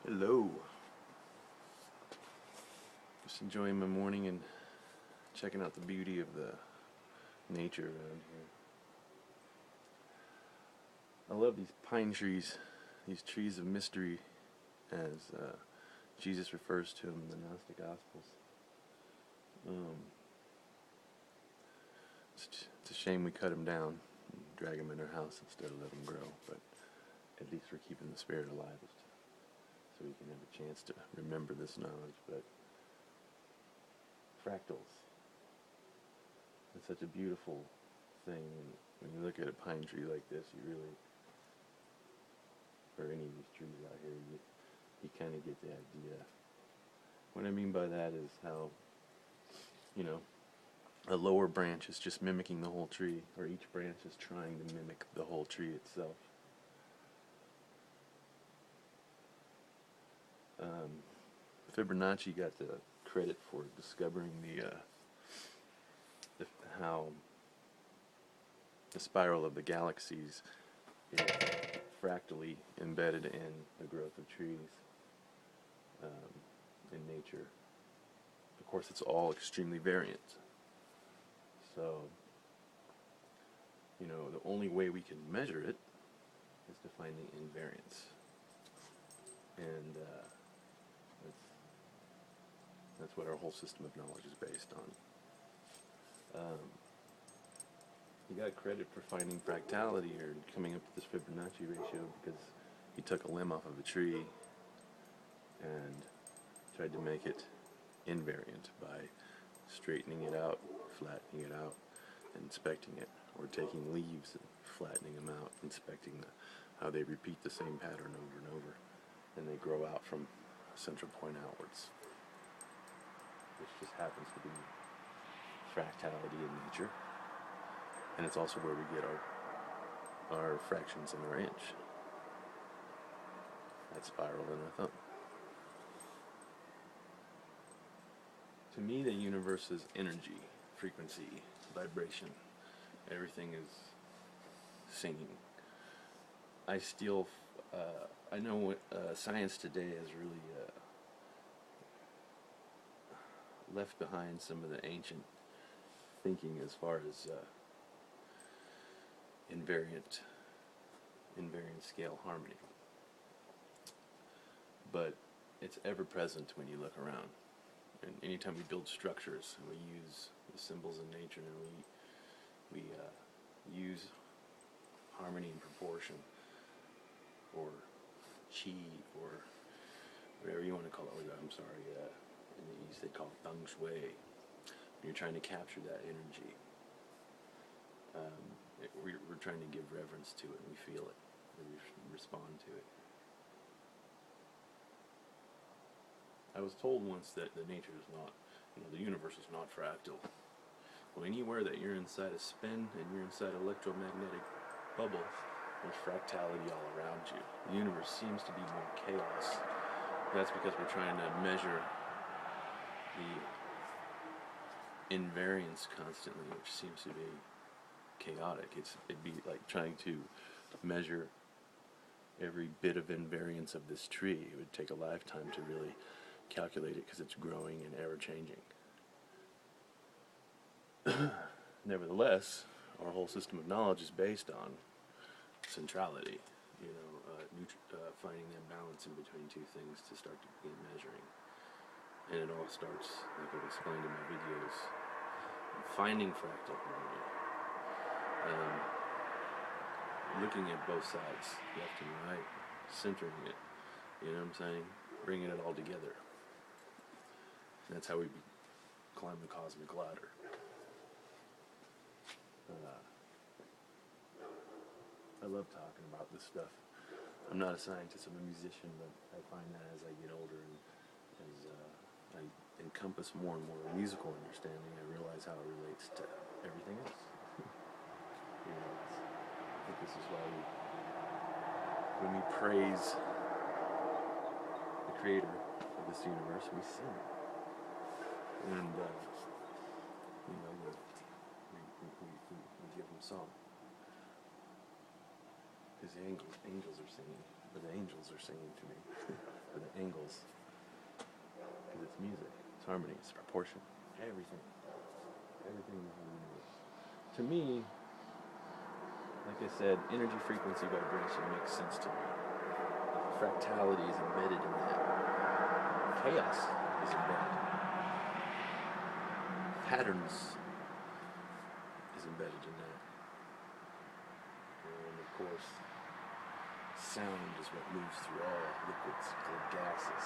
Hello. Just enjoying my morning and checking out the beauty of the nature around here. I love these pine trees, these trees of mystery, as Jesus refers to them in the Gnostic Gospels. It's a shame we cut them down and drag them in our house instead of let them grow, but at least we're keeping the spirit alive so we can have a chance to remember this knowledge. But fractals, it's such a beautiful thing. When you look at a pine tree like this, you really, or any of these trees out here, you kind of get the idea. What I mean by that is how, a lower branch is just mimicking the whole tree, or each branch is trying to mimic the whole tree itself. Fibonacci got the credit for discovering how the spiral of the galaxies is fractally embedded in the growth of trees in nature. Of course, it's all extremely variant. So, the only way we can measure it is to find the invariance. And that's what our whole system of knowledge is based on. He got credit for finding fractality, or coming up with this Fibonacci ratio, because he took a limb off of a tree and tried to make it invariant by straightening it out, flattening it out, and inspecting it, or taking leaves and flattening them out, inspecting how they repeat the same pattern over and over, and they grow out from a central point outwards, which just happens to be fractality in nature. And it's also where we get our fractions in our inch. That spiral in our thumb. To me, the universe is energy, frequency, vibration. Everything is singing. I know what science today has really left behind some of the ancient thinking as far as invariant scale harmony. But it's ever present when you look around. And anytime we build structures and we use the symbols in nature, and we use harmony and proportion, or chi, or whatever you want to call it. In the East they call it feng shui. You're trying to capture that energy. We're trying to give reverence to it, and we feel it, and we respond to it. I was told once that the nature is not, the universe is not fractal. Well, anywhere that you're inside a spin and you're inside an electromagnetic bubble, there's fractality all around you. The universe seems to be more chaos. That's because we're trying to measure the invariance constantly, which seems to be chaotic. It'd be like trying to measure every bit of invariance of this tree. It would take a lifetime to really calculate it, because it's growing and ever changing. Nevertheless, our whole system of knowledge is based on centrality, finding that balance in between two things to start to begin measuring. And it all starts, like I've explained in my videos, finding fractal harmony. Looking at both sides, left and right, centering it, bringing it all together. And that's how we climb the cosmic ladder. I love talking about this stuff. I'm not a scientist, I'm a musician, but I find that as I get older and as I encompass more and more musical understanding, I realize how it relates to everything else. I think this is why when we praise the creator of this universe, we sing. And we give him song. Because the angels are singing, but the angels are singing to me. for the angles, because it's music, it's harmony, it's proportion, everything is in the universe. To me, like I said, energy, frequency, vibration makes sense to me. Fractality is embedded in that. Chaos is embedded. Patterns is embedded in that. And of course, sound is what moves through all liquids, gases,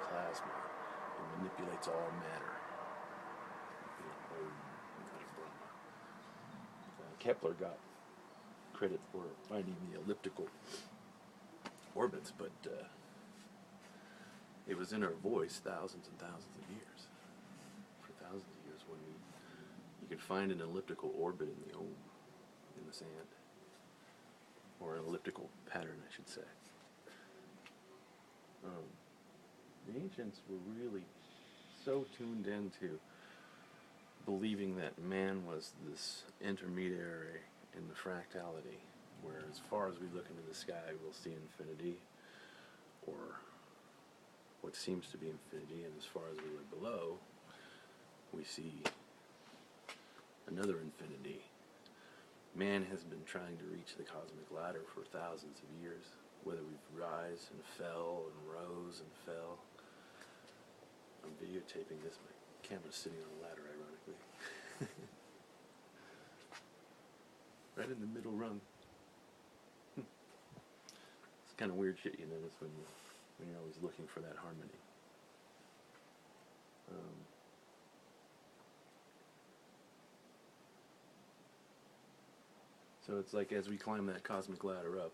plasma. It manipulates all matter. Kepler got credit for finding the elliptical orbits, but it was in our voice thousands and thousands of years. For thousands of years, when you could find an elliptical orbit in the in the sand, or an elliptical pattern, I should say. The ancients were really so tuned into believing that man was this intermediary in the fractality, where as far as we look into the sky, we'll see infinity, or what seems to be infinity, and as far as we look below, we see another infinity. Man has been trying to reach the cosmic ladder for thousands of years, whether we've rise and fell and rose and fell. I'm videotaping this. My camera's sitting on a ladder, ironically. Right in the middle rung. It's kind of weird shit you notice when you're always looking for that harmony. So it's like as we climb that cosmic ladder up,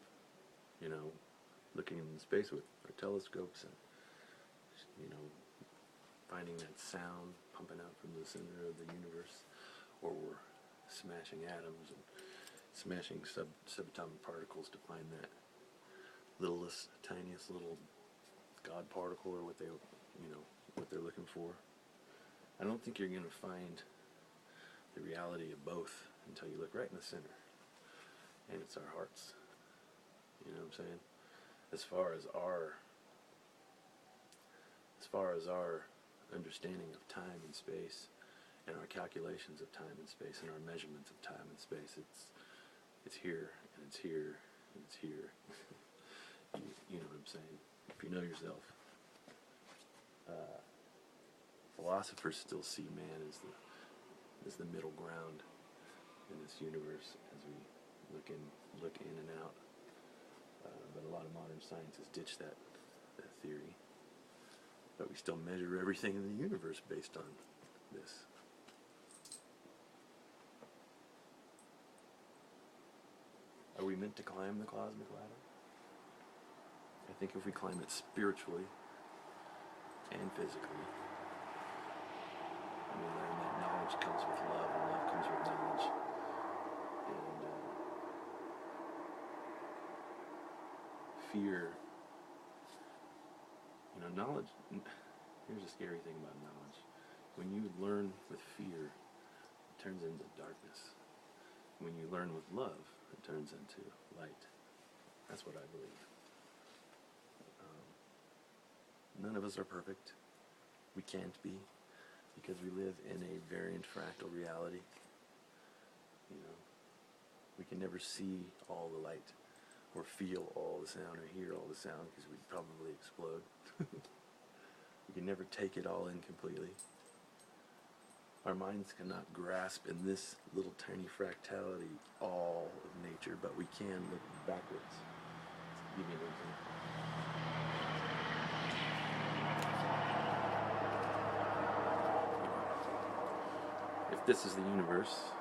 looking in space with our telescopes and, finding that sound pumping out from the center of the universe, or we're smashing atoms and smashing subatomic particles to find that littlest, tiniest little God particle, or what they're looking for. I don't think you're going to find the reality of both until you look right in the center. And it's our hearts. You know what I'm saying? As far as our understanding of time and space, and our calculations of time and space, and our measurements of time and space, it's here, and it's here, and it's here. you know what I'm saying? If you know yourself. Philosophers still see man as the middle ground in this universe as we look in and out. But a lot of modern science has ditched that theory. But we still measure everything in the universe based on this. Are we meant to climb the cosmic ladder? I think if we climb it spiritually and physically, we learn that knowledge comes with love, and love comes with knowledge. And fear, knowledge, here's the scary thing about knowledge. When you learn with fear, it turns into darkness. When you learn with love, it turns into light. That's what I believe. None of us are perfect. We can't be, because we live in a variant fractal reality. We can never see all the light, or feel all the sound, or hear all the sound, because we'd probably explode. We can never take it all in completely. Our minds cannot grasp in this little tiny fractality all of nature, but we can look backwards. Let's give you an example. If this is the universe,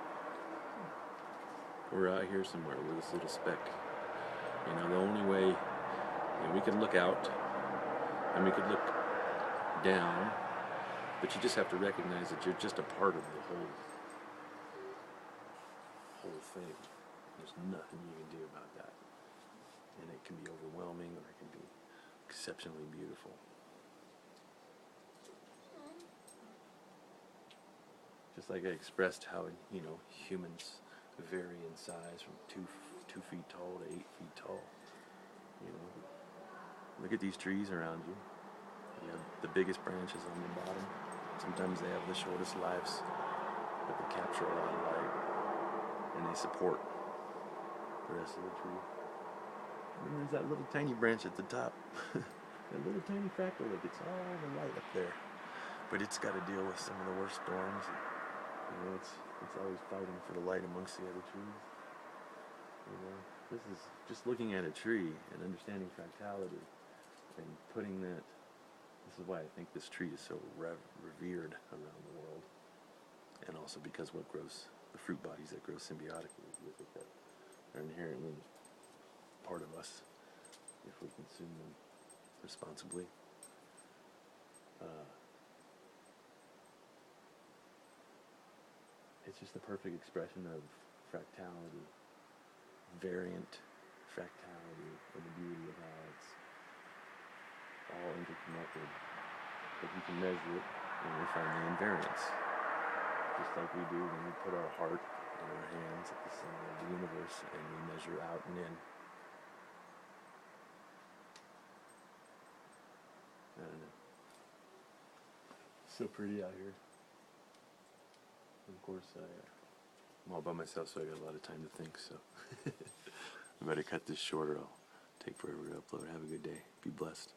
we're out here somewhere with this little speck. The only way, we could look out, and we could look down, but you just have to recognize that you're just a part of the whole thing. There's nothing you can do about that. And it can be overwhelming, or it can be exceptionally beautiful. Just like I expressed how, humans vary in size from 2 feet tall to 8 feet tall. Look at these trees around you. You have the biggest branches on the bottom. Sometimes they have the shortest lives, but they capture a lot of light, and they support the rest of the tree. And then there's that little tiny branch at the top. That little tiny fractal that gets all the light up there. But it's got to deal with some of the worst storms. It's always fighting for the light amongst the other trees. This is just looking at a tree and understanding fractality and putting that. This is why I think this tree is so revered around the world, and also because what grows, the fruit bodies that grow symbiotically with it, that are inherently part of us if we consume them responsibly. It's just the perfect expression of fractality, variant fractality, and the beauty of how it's all interconnected. But you can measure it and we find the invariance, just like we do when we put our heart in our hands at the center of the universe and we measure out and in. I don't know. So pretty out here. And of course, I'm all by myself, so I got a lot of time to think, so I better cut this short or I'll take forever to upload. Have a good day. Be blessed.